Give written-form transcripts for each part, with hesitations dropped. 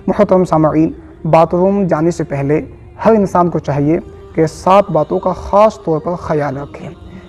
محترم سامعین، bath room جانے سے پہلے ہر انسان کو چاہیے کہ 7 باتوں کا خاص طور پر خیال رکھیں۔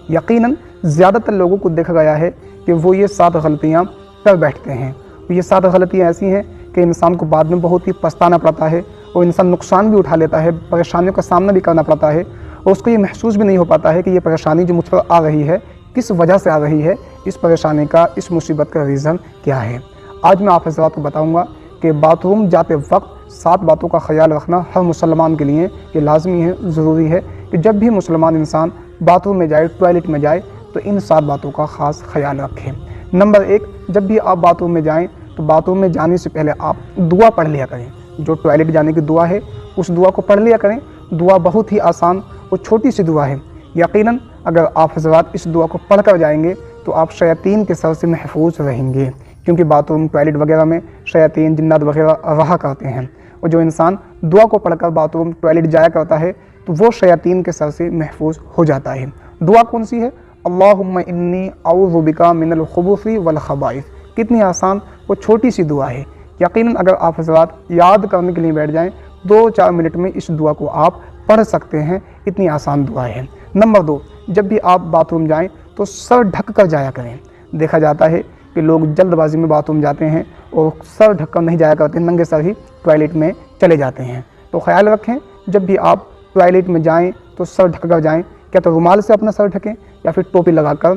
یقیناً زیادہ تر لوگوں کو دیکھا گیا ہے کہ وہ یہ 7 غلطیاں کر بیٹھتے ہیں۔ یہ 7 غلطیاں ایسی ہیں کہ انسان کو بعد میں بہت ہی پچھتانا پڑتا ہے، اور انسان نقصان بھی اٹھا لیتا ہے، پریشانیوں کا سامنا بھی کرنا پڑتا ہے، اور اس کو یہ محسوس بھی نہیں ہو پاتا ہے کہ یہ پریشانی جو مجھ پر آ رہی ہے کس وجہ سے آ رہی ہے، اس پریشانی کا، اس مصیبت کا ریزن کیا ہے۔ آج میں آپ حضرات کو بتاؤں گا کہ باتھ روم جاتے وقت 7 باتوں کا خیال رکھنا ہر مسلمان کے لیے یہ لازمی ہے، ضروری ہے کہ جب بھی مسلمان انسان باتھ روم میں جائے، ٹوائلٹ میں جائے، تو ان 7 باتوں کا خاص خیال رکھیں۔ نمبر 1، جب بھی آپ باتھ روم میں جائیں تو باتھ روم میں جانے سے پہلے آپ دعا پڑھ لیا کریں۔ جو ٹوائلٹ جانے کی دعا ہے اس دعا کو پڑھ لیا کریں۔ دعا بہت ہی آسان اور چھوٹی سی دعا ہے۔ یقیناً اگر آپ حضرات اس دعا کو پڑھ کر جائیں گے تو آپ شیاطین کے شر سے محفوظ رہیں گے، کیونکہ باتھ روم، ٹوائلٹ وغیرہ میں شیاطین، جنات وغیرہ رہا کرتے ہیں، اور جو انسان دعا کو پڑھ کر باتھ روم، ٹوائلٹ جایا کرتا ہے تو وہ شیاطین کے شر سے محفوظ ہو جاتا ہے۔ دعا کون سی ہے؟ اللہم انی اعوذ بک من الخبث والخبائث۔ کتنی آسان اور چھوٹی سی دعا ہے۔ یقیناً اگر آپ حضرات یاد کرنے کے لیے بیٹھ جائیں 2-4 منٹ میں اس دعا کو آپ پڑھ سکتے ہیں، اتنی آسان دعا ہے۔ نمبر 2، جب بھی آپ باتھ روم جائیں تو سر ڈھک کر جایا کریں۔ دیکھا جاتا ہے کہ لوگ جلد بازی میں باتھ روم جاتے ہیں اور سر ڈھک کر نہیں جایا کرتے، ننگے سر ہی ٹوائلٹ میں چلے جاتے ہیں۔ تو خیال رکھیں جب بھی آپ ٹوائلٹ میں جائیں تو سر ڈھک کر جائیں، کیا تو رومال سے اپنا سر ڈھکیں یا پھر ٹوپی لگا کر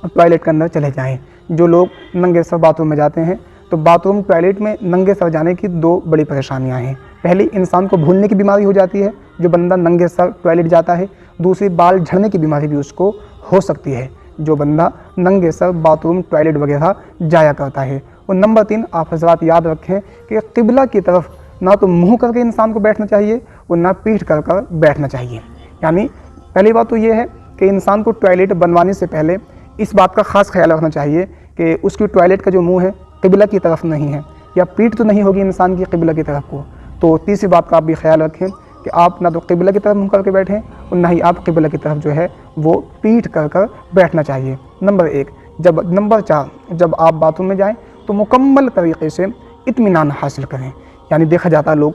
ٹوائلٹ کے اندر چلے جائیں۔ جو لوگ ننگے سر باتھ روم میں جاتے ہیں تو باتھ روم، ٹوائلٹ میں ننگے سر جانے کی 2 بڑی پریشانیاں ہیں۔ پہلی، انسان کو بھولنے کی بیماری ہو جاتی ہے جو بندہ ننگے سر ٹوائلٹ جاتا ہے۔ دوسری، بال جھڑنے کی بیماری بھی اس کو ہو سکتی ہے جو بندہ ننگے سر باتھ روم، ٹوائلٹ وغیرہ جایا کرتا ہے۔ اور نمبر 3، آپ حضرات یاد رکھیں کہ قبلہ کی طرف نہ تو منہ کر کے انسان کو بیٹھنا چاہیے اور نہ پیٹھ کر کر بیٹھنا چاہیے۔ یعنی پہلی بات تو یہ ہے کہ انسان کو ٹوائلٹ بنوانے سے پہلے اس بات کا خاص خیال رکھنا چاہیے کہ اس کی ٹوائلٹ کا جو منہ ہے قبلہ کی طرف نہیں ہے، یا پیٹھ تو نہیں ہوگی انسان کی قبلہ کی طرف کو۔ تو تیسری بات کا آپ بھی خیال رکھیں کہ آپ نہ تو قبلہ کی طرف منہ کر کے بیٹھیں اور نہ ہی آپ قبلہ کی طرف جو ہے وہ پیٹھ کر کر بیٹھنا چاہیے۔ نمبر 4، جب آپ باتھ روم میں جائیں تو مکمل طریقے سے اطمینان حاصل کریں۔ یعنی دیکھا جاتا ہے لوگ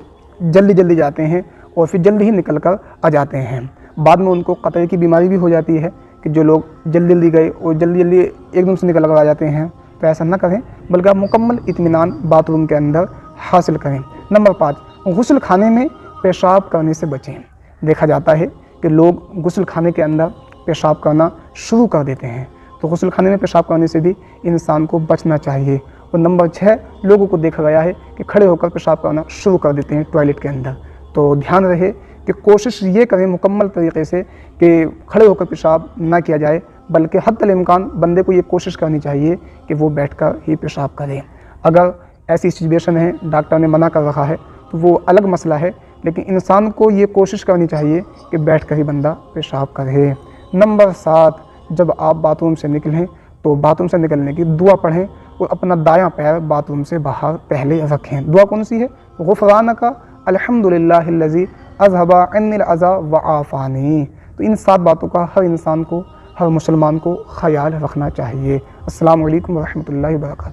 جلدی جاتے ہیں اور پھر جلدی ہی نکل کر آ جاتے ہیں، بعد میں ان کو قطرے کی بیماری بھی ہو جاتی ہے کہ جو لوگ جلدی گئے اور جلدی ایک دم سے نکل کر آ جاتے ہیں۔ تو ایسا نہ کریں، بلکہ آپ مکمل اطمینان باتھ روم کے اندر حاصل کریں۔ نمبر 5، غسل خانے میں پیشاب کرنے سے بچیں۔ دیکھا جاتا ہے کہ لوگ غسل خانے کے اندر پیشاب کرنا شروع کر دیتے ہیں، تو غسل خانے میں پیشاب کرنے سے بھی انسان کو بچنا چاہیے۔ اور نمبر 6، لوگوں کو دیکھا گیا ہے کہ کھڑے ہو کر پیشاب کرنا شروع کر دیتے ہیں ٹوائلٹ کے اندر۔ تو دھیان رہے کہ کوشش یہ کریں مکمل طریقے سے کہ کھڑے ہو کر پیشاب نہ کیا جائے، بلکہ حتی الامکان بندے کو یہ کوشش کرنی چاہیے کہ وہ بیٹھ کر ہی پیشاب کرے۔ اگر ایسی سچویشن ہے، ڈاکٹر نے منع کر رکھا ہے، تو وہ الگ مسئلہ ہے، لیکن انسان کو یہ کوشش کرنی چاہیے کہ بیٹھ کر ہی بندہ پیشاب کرے۔ نمبر 7، جب آپ باتھ روم سے نکلیں تو باتھ روم سے نکلنے کی دعا پڑھیں اور اپنا دایاں پیر باتھ روم سے باہر پہلے رکھیں۔ دعا کون سی ہے؟ غفرانک الحمدللہ الذی اذھب عنی الاذی وعافانی۔ تو ان 7 باتوں کا ہر انسان کو، ہر مسلمان کو خیال رکھنا چاہیے۔ السلام علیکم ورحمۃ اللہ وبرکاتہ۔